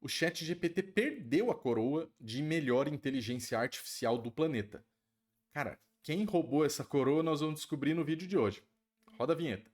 o ChatGPT perdeu a coroa de melhor inteligência artificial do planeta. Cara, quem roubou essa coroa nós vamos descobrir no vídeo de hoje. Roda a vinheta.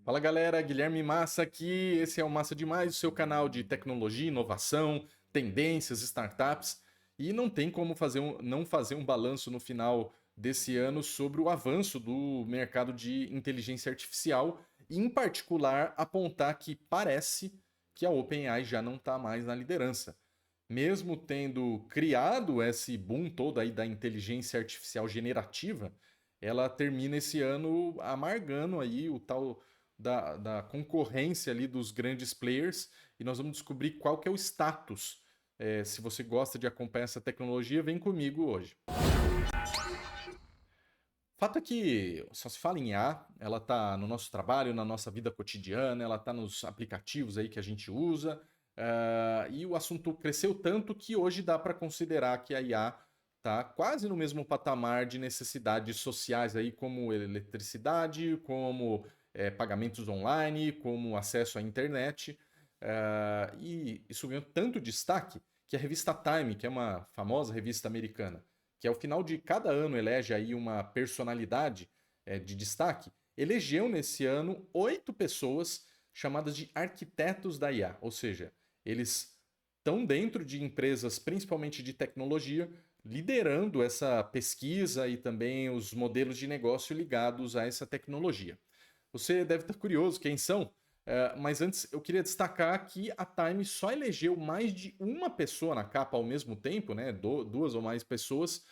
Fala galera, Guilherme Massa aqui. Esse é o Massa Demais, o seu canal de tecnologia, inovação, tendências, startups. E não tem como não fazer um balanço no final desse ano sobre o avanço do mercado de inteligência artificial e, em particular, apontar que parece que a OpenAI já não está mais na liderança. Mesmo tendo criado esse boom todo aí da inteligência artificial generativa, ela termina esse ano amargando aí o tal da concorrência ali dos grandes players e nós vamos descobrir qual que é o status. Se você gosta de acompanhar essa tecnologia, vem comigo hoje. Fato é que só se fala em IA, ela está no nosso trabalho, na nossa vida cotidiana, ela está nos aplicativos aí que a gente usa, e o assunto cresceu tanto que hoje dá para considerar que a IA está quase no mesmo patamar de necessidades sociais aí, como eletricidade, como pagamentos online, como acesso à internet. E isso ganhou tanto destaque que a revista Time, que é uma famosa revista americana, que ao final de cada ano elege aí uma personalidade de destaque, elegeu nesse ano 8 pessoas chamadas de arquitetos da IA, ou seja, eles estão dentro de empresas principalmente de tecnologia, liderando essa pesquisa e também os modelos de negócio ligados a essa tecnologia. Você deve estar curioso quem são, mas antes eu queria destacar que a Time só elegeu mais de uma pessoa na capa ao mesmo tempo, né? Duas ou mais pessoas,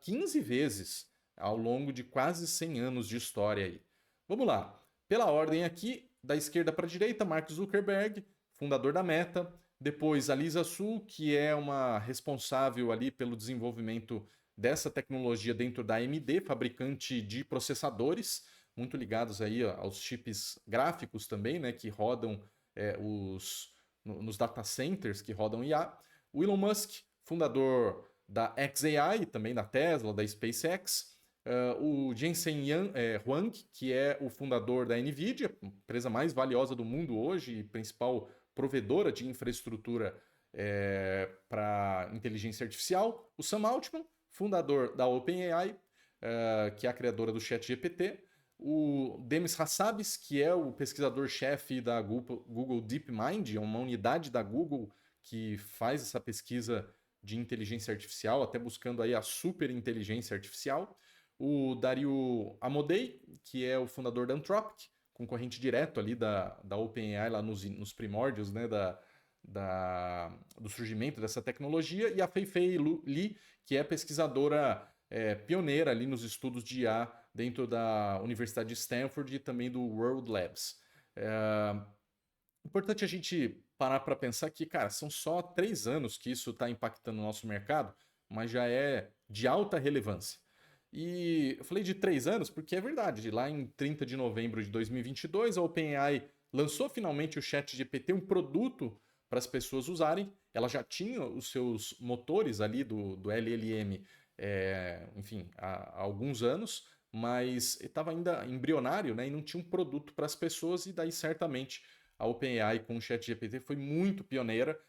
15 vezes ao longo de quase 100 anos de história aí. Vamos lá. Pela ordem aqui, da esquerda para a direita, Mark Zuckerberg, fundador da Meta. Depois a Lisa Su, que é uma responsável ali pelo desenvolvimento dessa tecnologia dentro da AMD, fabricante de processadores, muito ligados aí aos chips gráficos também, né, que rodam nos data centers que rodam IA. O Elon Musk, fundador da xAI, também da Tesla, da SpaceX. O Jensen Huang, que é o fundador da NVIDIA, empresa mais valiosa do mundo hoje e principal provedora de infraestrutura para inteligência artificial. O Sam Altman, fundador da OpenAI, que é a criadora do ChatGPT. O Demis Hassabis, que é o pesquisador-chefe da Google DeepMind, é uma unidade da Google que faz essa pesquisa de inteligência artificial, até buscando aí a superinteligência artificial. O Dario Amodei, que é o fundador da Anthropic, concorrente direto ali da OpenAI lá nos primórdios, né, do surgimento dessa tecnologia. E a Fei-Fei Li, que é pesquisadora pioneira ali nos estudos de IA dentro da Universidade de Stanford e também do World Labs. Importante a gente parar para pensar que, cara, são só 3 anos que isso está impactando o nosso mercado, mas já é de alta relevância. E eu falei de 3 anos porque é verdade, lá em 30 de novembro de 2022, a OpenAI lançou finalmente o ChatGPT, um produto para as pessoas usarem. Ela já tinha os seus motores ali do LLM, enfim, há alguns anos, mas estava ainda embrionário, né, e não tinha um produto para as pessoas, e daí certamente a OpenAI com o ChatGPT foi muito pioneira.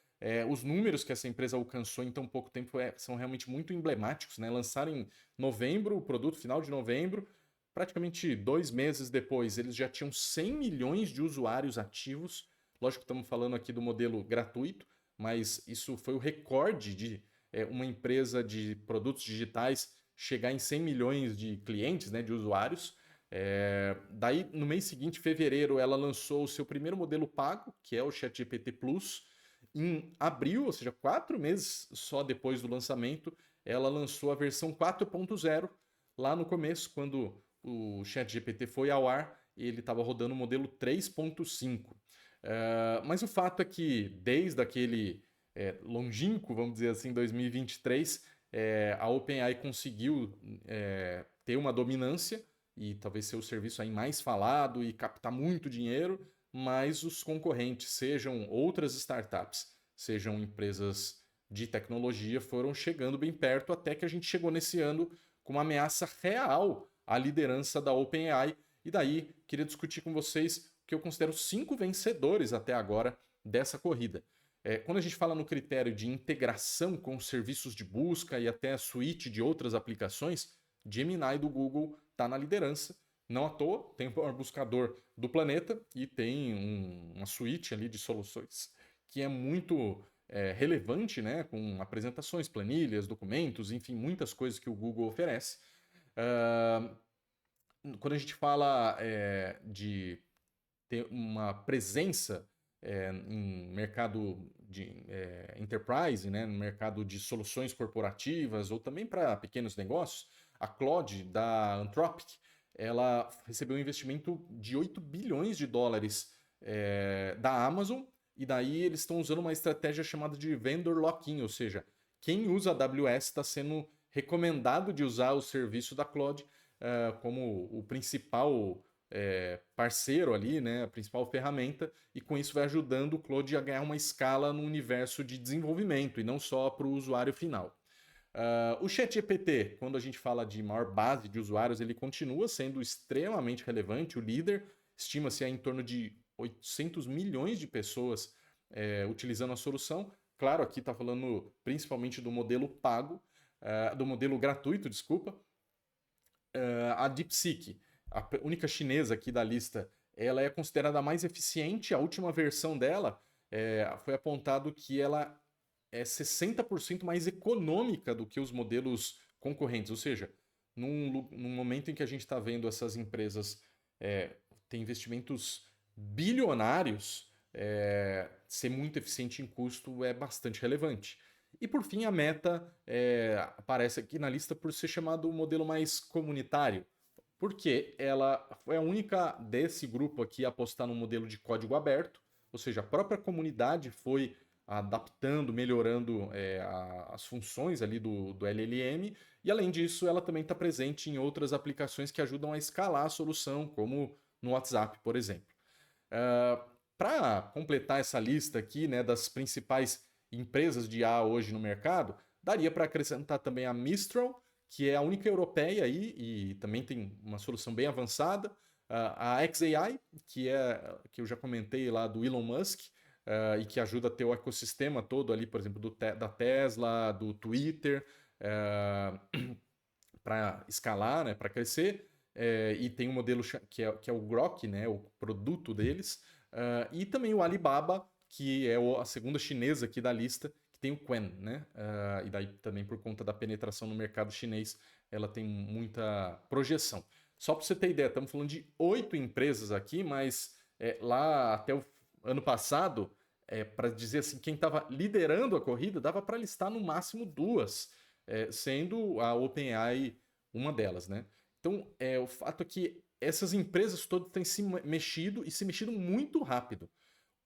Os números que essa empresa alcançou em tão pouco tempo são realmente muito emblemáticos, né? Lançaram em novembro o produto, final de novembro, praticamente 2 meses depois eles já tinham 100 milhões de usuários ativos. Lógico que estamos falando aqui do modelo gratuito, mas isso foi o recorde de uma empresa de produtos digitais chegar em 100 milhões de clientes, né, de usuários. Daí, no mês seguinte, fevereiro, ela lançou o seu primeiro modelo pago, que é o ChatGPT Plus. Em abril, ou seja, 4 meses só depois do lançamento, ela lançou a versão 4.0. Lá no começo, quando o ChatGPT foi ao ar, ele estava rodando o modelo 3.5. Mas o fato é que, desde aquele longínquo, vamos dizer assim, 2023, a OpenAI conseguiu ter uma dominância e talvez ser o serviço aí mais falado e captar muito dinheiro, mas os concorrentes, sejam outras startups, sejam empresas de tecnologia foram chegando bem perto, até que a gente chegou nesse ano com uma ameaça real à liderança da OpenAI. E daí, queria discutir com vocês o que eu considero 5 vencedores até agora dessa corrida. Quando a gente fala no critério de integração com serviços de busca e até a suíte de outras aplicações, Gemini do Google está na liderança. Não à toa, tem o maior buscador do planeta e tem uma suíte ali de soluções que é muito relevante, né, com apresentações, planilhas, documentos, enfim, muitas coisas que o Google oferece. Quando a gente fala de ter uma presença em mercado de enterprise, né, no mercado de soluções corporativas ou também para pequenos negócios, a Claude da Anthropic, ela recebeu um investimento de 8 bilhões de dólares da Amazon, e daí eles estão usando uma estratégia chamada de vendor lock-in, ou seja, quem usa a AWS está sendo recomendado de usar o serviço da Claude como o principal parceiro ali, né, a principal ferramenta, e com isso vai ajudando o Claude a ganhar uma escala no universo de desenvolvimento e não só para o usuário final. O ChatGPT, quando a gente fala de maior base de usuários, ele continua sendo extremamente relevante, o líder, estima-se em torno de 800 milhões de pessoas utilizando a solução. Claro, aqui está falando principalmente do modelo pago, do modelo gratuito, desculpa. A DeepSeek, a única chinesa aqui da lista, ela é considerada a mais eficiente. A última versão dela foi apontado que ela é 60% mais econômica do que os modelos concorrentes. Ou seja, num momento em que a gente está vendo essas empresas ter investimentos bilionários, ser muito eficiente em custo é bastante relevante. E por fim, a Meta aparece aqui na lista por ser chamado o modelo mais comunitário, porque ela foi a única desse grupo aqui a apostar no modelo de código aberto, ou seja, a própria comunidade foi adaptando, melhorando as funções ali do LLM, e além disso, ela também está presente em outras aplicações que ajudam a escalar a solução, como no WhatsApp, por exemplo. Para completar essa lista aqui, né, das principais empresas de IA hoje no mercado, daria para acrescentar também a Mistral, que é a única europeia aí e também tem uma solução bem avançada, a xAI, que eu já comentei lá do Elon Musk, e que ajuda a ter o ecossistema todo ali, por exemplo, da Tesla, do Twitter, para escalar, né, para crescer, e tem um modelo que é o Grok, né, o produto deles, e também o Alibaba, que é a segunda chinesa aqui da lista, que tem o Qwen, né? E daí também por conta da penetração no mercado chinês, ela tem muita projeção. Só para você ter ideia, estamos falando de 8 empresas aqui, mas lá até o ano passado, para dizer assim, quem estava liderando a corrida, dava para listar no máximo 2, sendo a OpenAI uma delas, né? Então, o fato é que essas empresas todas têm se mexido e se mexido muito rápido.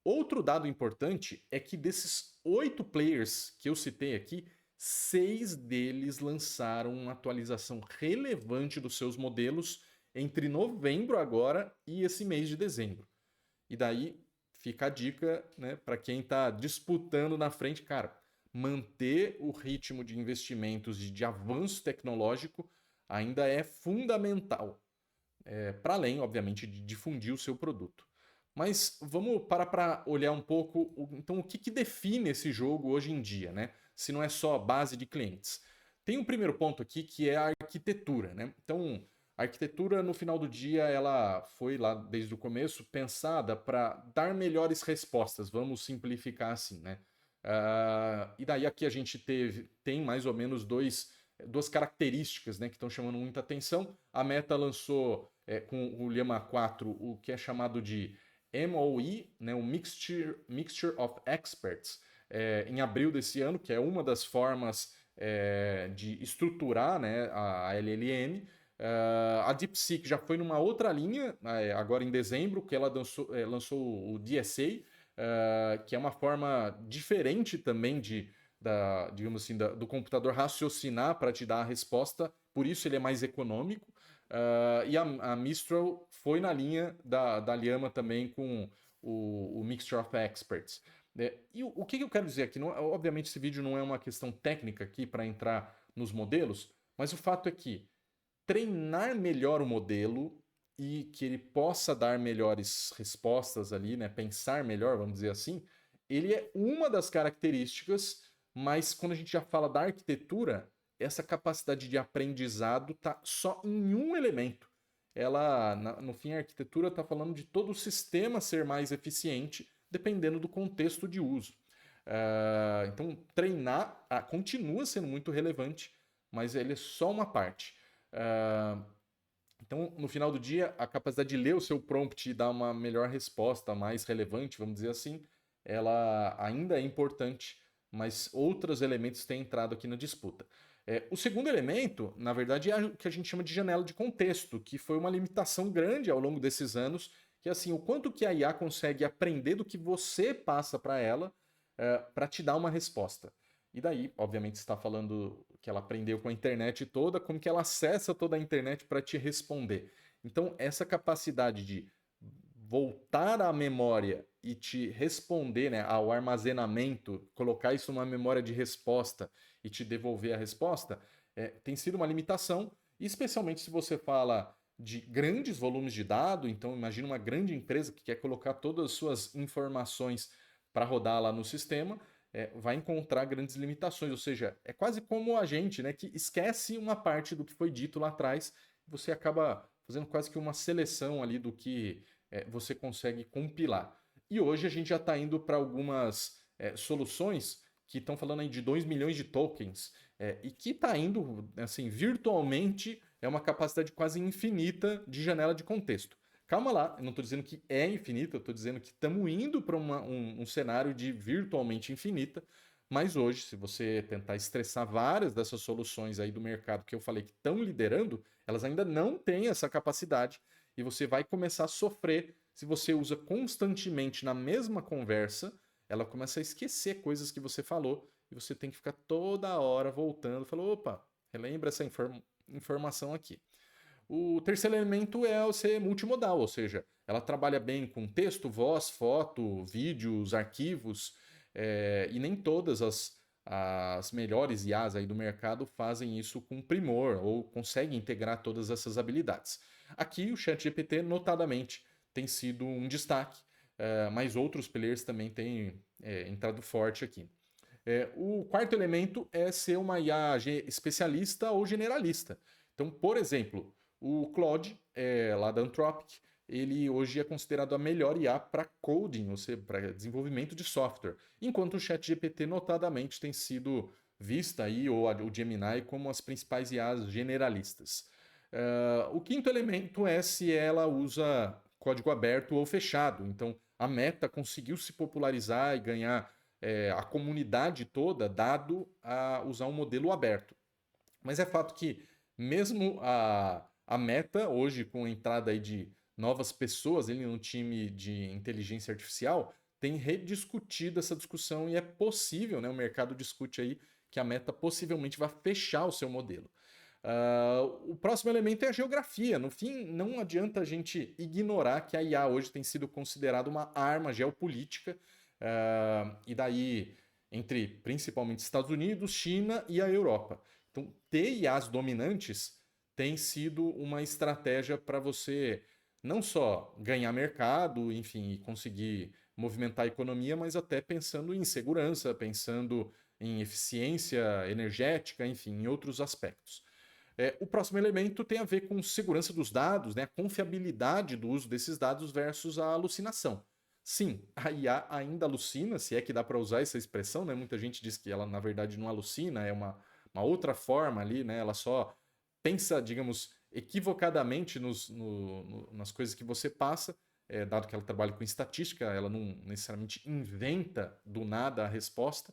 Outro dado importante é que desses 8 players que eu citei aqui, 6 deles lançaram uma atualização relevante dos seus modelos entre novembro agora e esse mês de dezembro. E daí fica a dica, né, para quem está disputando na frente, cara, manter o ritmo de investimentos e de avanço tecnológico ainda é fundamental, para além, obviamente, de difundir o seu produto. Mas vamos parar para olhar um pouco, então, o que define esse jogo hoje em dia, né? Se não é só a base de clientes. Tem um primeiro ponto aqui que é a arquitetura, né? Então, a arquitetura, no final do dia, ela foi lá desde o começo pensada para dar melhores respostas, vamos simplificar assim, né? E daí aqui a gente tem mais ou menos duas características, né, que estão chamando muita atenção. A Meta lançou com o Llama 4 o que é chamado de MOE, né, o Mixture of Experts, em abril desse ano, que é uma das formas de estruturar, né, a LLM. A DeepSeek já foi numa outra linha, agora em dezembro, que ela lançou o DSA, que é uma forma diferente também digamos assim, do computador raciocinar para te dar a resposta, por isso ele é mais econômico. E a Mistral foi na linha da Llama também com o Mixture of Experts. E o que eu quero dizer aqui? Obviamente, esse vídeo não é uma questão técnica aqui para entrar nos modelos, mas o fato é que treinar melhor o modelo e que ele possa dar melhores respostas ali, né? Pensar melhor, vamos dizer assim, ele é uma das características, mas quando a gente já fala da arquitetura, essa capacidade de aprendizado está só em um elemento. Ela, no fim, a arquitetura está falando de todo o sistema ser mais eficiente, dependendo do contexto de uso. Então, treinar continua sendo muito relevante, mas ele é só uma parte. Então, no final do dia, a capacidade de ler o seu prompt e dar uma melhor resposta, mais relevante, vamos dizer assim, ela ainda é importante, mas outros elementos têm entrado aqui na disputa. O segundo elemento, na verdade, é o que a gente chama de janela de contexto, que foi uma limitação grande ao longo desses anos, que é assim, o quanto que a IA consegue aprender do que você passa para ela para te dar uma resposta. E daí, obviamente, está falando que ela aprendeu com a internet toda, como que ela acessa toda a internet para te responder. Então, essa capacidade de voltar à memória e te responder, né, ao armazenamento, colocar isso numa memória de resposta e te devolver a resposta, tem sido uma limitação, especialmente se você fala de grandes volumes de dados. Então, imagina uma grande empresa que quer colocar todas as suas informações para rodar lá no sistema, vai encontrar grandes limitações. Ou seja, é quase como a gente, né, que esquece uma parte do que foi dito lá atrás, você acaba fazendo quase que uma seleção ali do que você consegue compilar. E hoje a gente já está indo para algumas soluções que estão falando aí de 2 milhões de tokens, e que está indo, assim, virtualmente, é uma capacidade quase infinita de janela de contexto. Calma lá, eu não estou dizendo que é infinita, eu estou dizendo que estamos indo para um cenário de virtualmente infinita, mas hoje, se você tentar estressar várias dessas soluções aí do mercado que eu falei que estão liderando, elas ainda não têm essa capacidade e você vai começar a sofrer se você usa constantemente na mesma conversa, ela começa a esquecer coisas que você falou e você tem que ficar toda hora voltando, falou, opa, relembra essa informação aqui. O terceiro elemento é o ser multimodal, ou seja, ela trabalha bem com texto, voz, foto, vídeos, arquivos, e nem todas as melhores IAs aí do mercado fazem isso com primor ou conseguem integrar todas essas habilidades. Aqui o ChatGPT, notadamente, tem sido um destaque, mas outros players também têm entrado forte aqui. O quarto elemento é ser uma IA especialista ou generalista. Então, por exemplo, o Claude, lá da Anthropic, ele hoje é considerado a melhor IA para coding, ou seja, para desenvolvimento de software, enquanto o ChatGPT notadamente tem sido vista aí, ou o Gemini, como as principais IAs generalistas. O quinto elemento é se ela usa código aberto ou fechado. Então, a Meta conseguiu se popularizar e ganhar a comunidade toda dado a usar um modelo aberto. Mas é fato que mesmo a Meta, hoje com a entrada aí de novas pessoas ali no time de inteligência artificial, tem rediscutido essa discussão e é possível, né, o mercado discute aí que a Meta possivelmente vai fechar o seu modelo. O próximo elemento é a geografia. No fim, não adianta a gente ignorar que a IA hoje tem sido considerada uma arma geopolítica, e daí entre principalmente Estados Unidos, China e a Europa. Então, ter IAs dominantes tem sido uma estratégia para você não só ganhar mercado, enfim, e conseguir movimentar a economia, mas até pensando em segurança, pensando em eficiência energética, enfim, em outros aspectos. O próximo elemento tem a ver com segurança dos dados, né? A confiabilidade do uso desses dados versus a alucinação. Sim, a IA ainda alucina, se é que dá para usar essa expressão, né? Muita gente diz que ela, na verdade, não alucina, é uma outra forma ali, né? Ela só pensa, digamos, equivocadamente nas coisas que você passa, dado que ela trabalha com estatística, ela não necessariamente inventa do nada a resposta.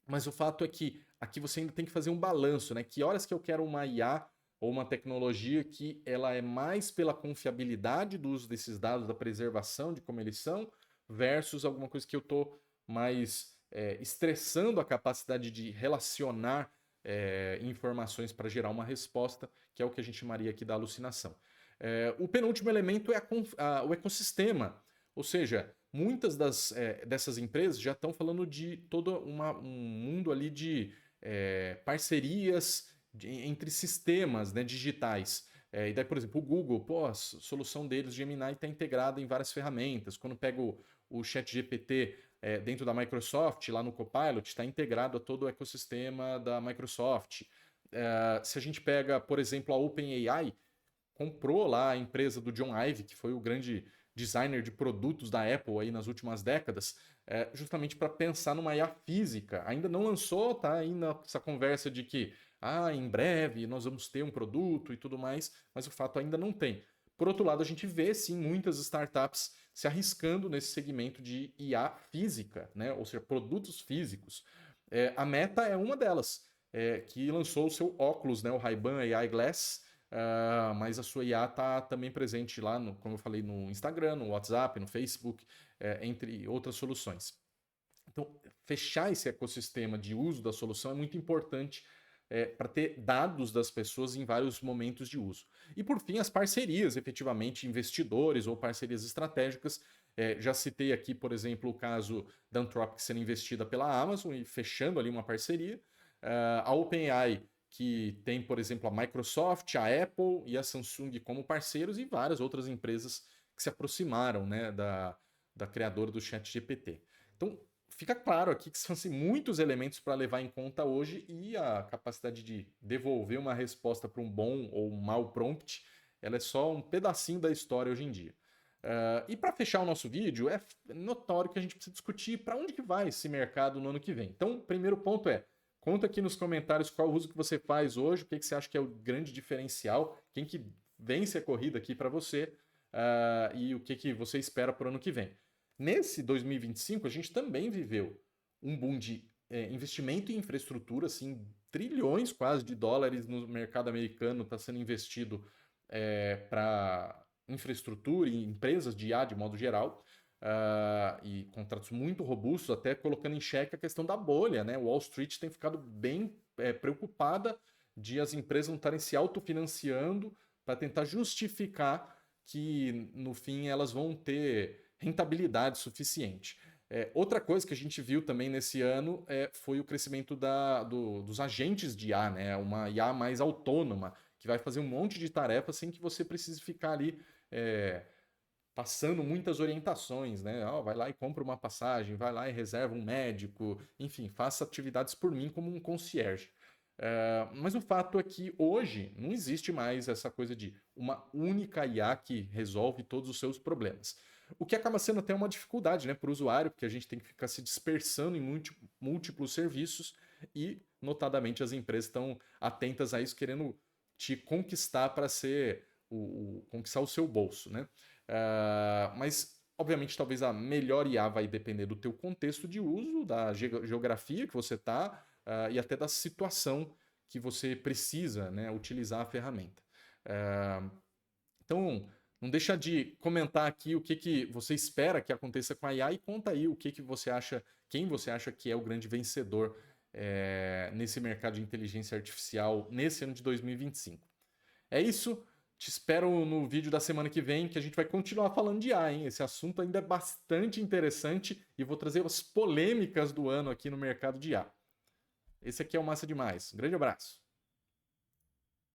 Mas o fato é que aqui você ainda tem que fazer um balanço, né? Que horas que eu quero uma IA ou uma tecnologia que ela é mais pela confiabilidade do uso desses dados, da preservação de como eles são, versus alguma coisa que eu estou mais estressando a capacidade de relacionar informações para gerar uma resposta, que é o que a gente chamaria aqui da alucinação. O penúltimo elemento é o ecossistema, ou seja, muitas dessas empresas já estão falando de todo um mundo ali de parcerias entre sistemas, né, digitais. E daí, por exemplo, o Google, pô, a solução deles, Gemini, está integrada em várias ferramentas. Quando pego o ChatGPT dentro da Microsoft, lá no Copilot, está integrado a todo o ecossistema da Microsoft. Se a gente pega, por exemplo, a OpenAI, comprou lá a empresa do John Ive, que foi o grande designer de produtos da Apple aí nas últimas décadas, justamente para pensar numa IA física. Ainda não lançou, tá ainda essa conversa de que em breve nós vamos ter um produto e tudo mais, mas o fato ainda não tem. Por outro lado, a gente vê sim muitas startups se arriscando nesse segmento de IA física, né? Ou seja, produtos físicos. A Meta é uma delas, que lançou o seu óculos, né? O Ray-Ban AI Glass, mas a sua IA está também presente lá, como eu falei, no Instagram, no WhatsApp, no Facebook, entre outras soluções. Então, fechar esse ecossistema de uso da solução é muito importante para ter dados das pessoas em vários momentos de uso. E por fim, as parcerias, efetivamente, investidores ou parcerias estratégicas. Já citei aqui, por exemplo, o caso da Anthropic sendo investida pela Amazon e fechando ali uma parceria. A OpenAI, que tem, por exemplo, a Microsoft, a Apple e a Samsung como parceiros e várias outras empresas que se aproximaram, né, da criadora do ChatGPT. Então, fica claro aqui que são assim, muitos elementos para levar em conta hoje e a capacidade de devolver uma resposta para um bom ou um mau prompt, ela é só um pedacinho da história hoje em dia. E para fechar o nosso vídeo, é notório que a gente precisa discutir para onde que vai esse mercado no ano que vem. Então, o primeiro ponto conta aqui nos comentários qual o uso que você faz hoje, o que você acha que é o grande diferencial, quem que vence a corrida aqui para você e o que você espera para o ano que vem. Nesse 2025, a gente também viveu um boom de investimento em infraestrutura, assim, trilhões quase de dólares no mercado americano está sendo investido para infraestrutura e empresas de IA de modo geral. E contratos muito robustos, até colocando em xeque a questão da bolha, né? Wall Street tem ficado bem preocupada de as empresas não estarem se autofinanciando para tentar justificar que, no fim, elas vão ter rentabilidade suficiente. Outra coisa que a gente viu também nesse ano foi o crescimento dos agentes de IA, né? Uma IA mais autônoma, que vai fazer um monte de tarefas sem que você precise ficar ali passando muitas orientações, né? Vai lá e compra uma passagem, vai lá e reserva um médico, enfim, faça atividades por mim como um concierge. Mas o fato é que hoje não existe mais essa coisa de uma única IA que resolve todos os seus problemas. O que acaba sendo até uma dificuldade, né, para o usuário, porque a gente tem que ficar se dispersando em múltiplos serviços e, notadamente, as empresas estão atentas a isso, querendo te conquistar para ser conquistar o seu bolso, né? Mas, obviamente, talvez a melhor IA vai depender do teu contexto de uso, da geografia que você está e até da situação que você precisa, né, utilizar a ferramenta. Então, não deixa de comentar aqui o que você espera que aconteça com a IA e conta aí o que você acha, quem você acha que é o grande vencedor nesse mercado de inteligência artificial nesse ano de 2025. É isso. Te espero no vídeo da semana que vem, que a gente vai continuar falando de IA, hein? Esse assunto ainda é bastante interessante e vou trazer as polêmicas do ano aqui no mercado de IA. Esse aqui é o Massa Demais. Um grande abraço.